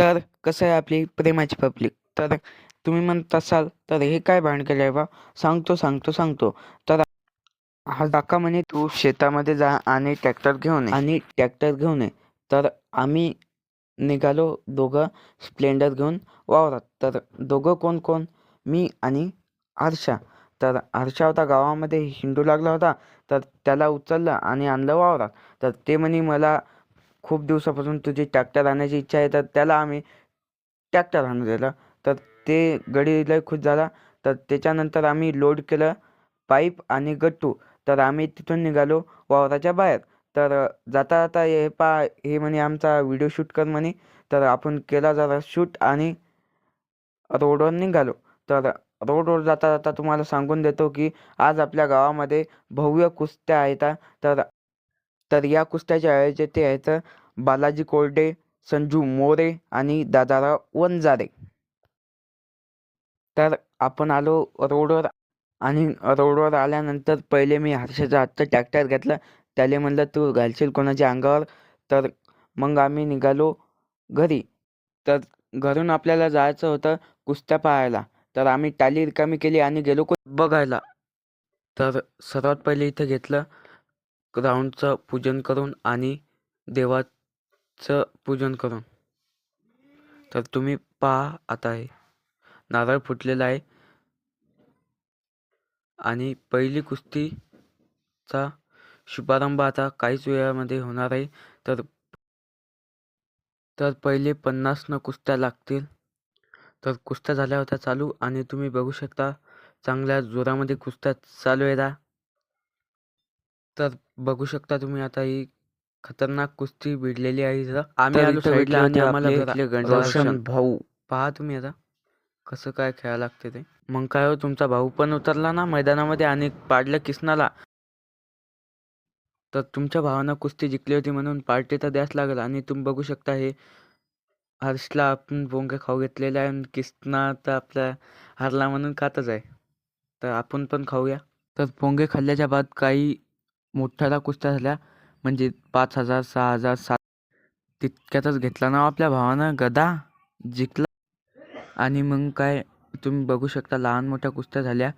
तर कसं आहे आपली प्रेमाची पब्लिक. तर तुम्ही म्हणत असाल तर हे काय भानगड आहे बा. सांगतो. तर हा काका म्हणे तू शेतामध्ये जा आणि ट्रॅक्टर घेऊन ये. तर आम्ही निघालो दोघं स्प्लेंडर घेऊन वावरात. तर दोघं कोण कोण, मी आणि हर्षा. तर हर्षा होता गावामध्ये हिंडू लागला होता. तर त्याला उचललं आणि आणलं वावरात. तर ते म्हणे मला खूप दिवसापासून तुझी ट्रॅक्टर आणायची इच्छा आहे. तर त्याला आम्ही ट्रॅक्टर आणून दिलं. तर ते गडी लय खुश झाला. तर त्याच्यानंतर आम्ही लोड केलं पाईप आणि गट्टू. तर आम्ही तिथून निघालो वावराच्या बाहेर. तर जाता जाता हे हे म्हणे आमचा व्हिडिओ शूट कर म्हणे. तर आपण केला जरा शूट आणि रोडवर निघालो. तर रोडवर जाता जाता तुम्हाला सांगून देतो की आज आपल्या गावामध्ये भव्य कुस्त्या आहेत हा. तर तर या कुस्त्याचे आयोजक आहेत बालाजी कोरडे, संजू मोरे आणि दादाराव वंजारे. तर आपण आलो रोडवर आणि रोडवर आल्यानंतर पहिले मी हर्षाच्या हातचं ट्रॅक्टर घेतलं. त्याला म्हणलं तू घालशील कोणाच्या अंगावर. तर मग आम्ही निघालो घरी. तर घरून आपल्याला जायचं होतं कुस्त्या पाहायला. तर आम्ही टाली रिकामी केली आणि गेलो बघायला. तर सर्वात पहिले इथं घेतलं ग्राउंडचं पूजन करून आणि देवाचं पूजन करून. तर तुम्ही पहा आता हे नारळ फुटलेला आहे आणि पहिली कुस्तीचा शुभारंभ आता काहीच वेळामध्ये होणार आहे. तर तर पहिले 50 कुस्त्या लागतील. तर कुस्त्या झाल्या होत्या चालू आणि तुम्ही बघू शकता चांगल्या जोरामध्ये कुस्त्या चालू आहेत. तर बघू शकता तुम्ही आता ही खतरनाक कुस्ती भिडलेली आहे इथं. आम्ही आलो साईडला आणि आम्हाला रोशन भाऊ पहा तुम्ही आता कसं काय खेळायला लागते ते. मग काय हो, तुमचा भाऊ पण उतरला ना मैदानामध्ये आणि पाडलं किसनाला. तर तुमच्या भावानं कुस्ती जिंकली होती म्हणून पार्टी तर द्यास लागेल. आणि तुम्ही बघू शकता हे हर्षला आपण भोंगे खाऊ घेतलेले आहे आणि किसना तर आपला हरला म्हणून खातच आहे. तर आपण पण खाऊया. तर पोंगे खाल्ल्याच्या बाद काही मोठ्याला कुस्त्या झाल्या म्हणजे 5,000 6,000 7 तितक्यातच घेतला ना आपल्या भावानं गदा जिंकला. आणि मग काय तुम्ही बघू शकता लहान मोठ्या कुस्त्या झाल्या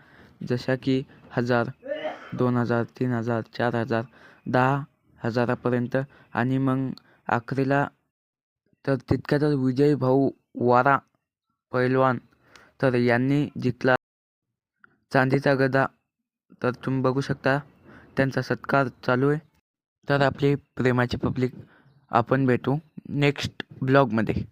जशा की 1,000 2,000 3,000 4,000 10,000पर्यंत. आणि मग आखरीला तर तितक्यातच विजय भाऊ वारा पैलवान तर यांनी जिंकला चांदीचा गदा. तर तुम्ही बघू शकता त्यांचा सत्कार चालू आहे. तर आपली प्रेमाची पब्लिक आपण भेटू नेक्स्ट ब्लॉगमध्ये.